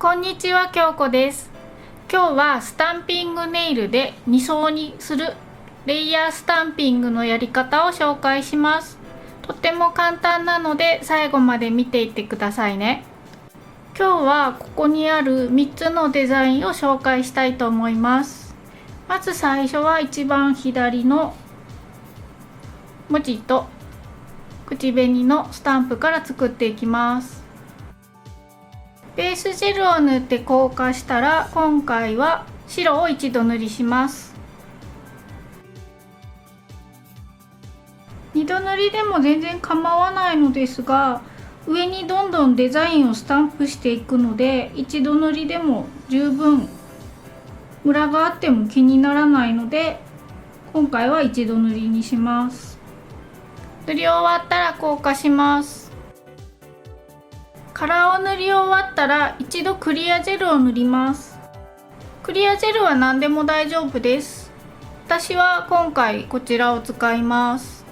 こんにちは、京子です。今日はスタンピングネイルで2層にするレイヤースタンピングのやり方を紹介します。とっても簡単なので最後まで見ていってくださいね。今日はここにある3つのデザインを紹介したいと思います。まず最初は一番左の文字と口紅のスタンプから作っていきます。ベースジェルを塗って硬化したら、今回は白を一度塗りします。2度塗りでも全然構わないのですが、上にどんどんデザインをスタンプしていくので、一度塗りでも十分ムラがあっても気にならないので、今回は一度塗りにします。塗り終わったら硬化します。カラーを塗り終わったら一度クリアジェルを塗ります。クリアジェルは何でも大丈夫です。私は今回こちらを使います。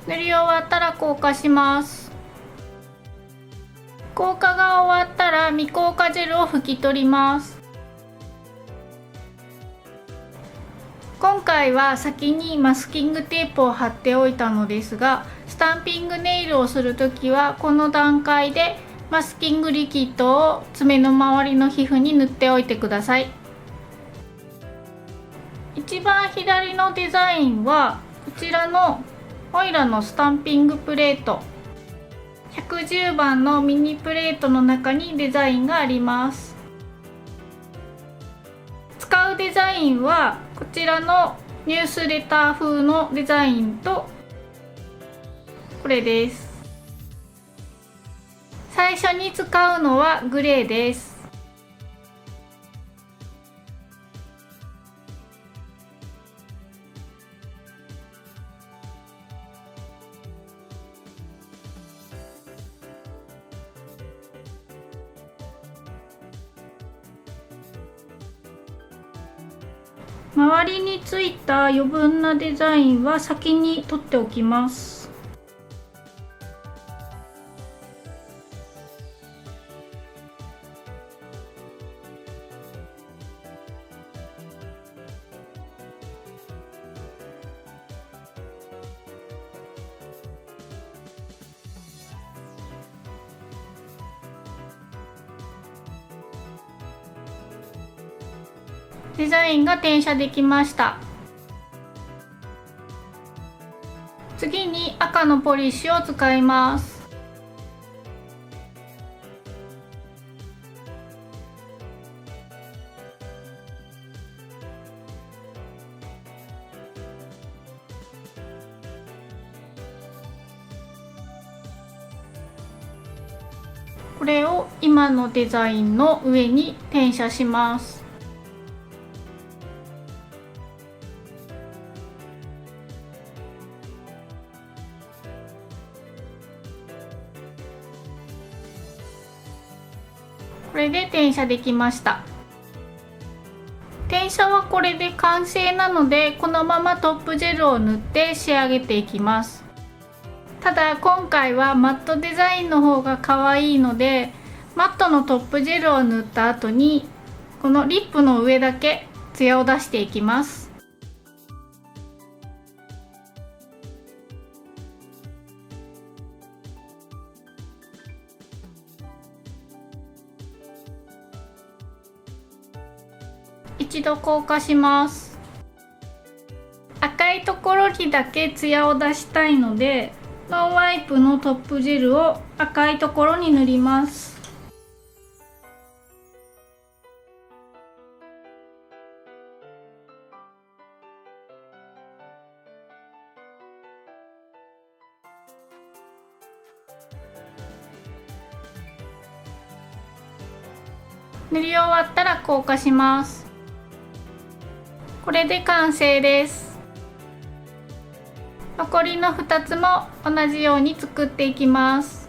塗り終わったら硬化します。硬化が終わったら未硬化ジェルを拭き取ります。今回は先にマスキングテープを貼っておいたのですが、スタンピングネイルをするときはこの段階でマスキングリキッドを爪の周りの皮膚に塗っておいてください。一番左のデザインはこちらのオイラのスタンピングプレート、110番のミニプレートの中にデザインがあります。使うデザインはこちらのニュースレター風のデザインとこれです。最初に使うのはグレーです。周りについた余分なデザインは先に取っておきます。デザインが転写できました。次に赤のポリッシュを使います。これを今のデザインの上に転写します。これで転写できました。転写はこれで完成なので、このままトップジェルを塗って仕上げていきます。ただ今回はマットデザインの方が可愛いので、マットのトップジェルを塗った後にこのリップの上だけツヤを出していきます。一度硬化します。赤いところにだけツヤを出したいので、ノンワイプのトップジェルを赤いところに塗ります。塗り終わったら硬化します。これで完成です。残りの2つも同じように作っていきます。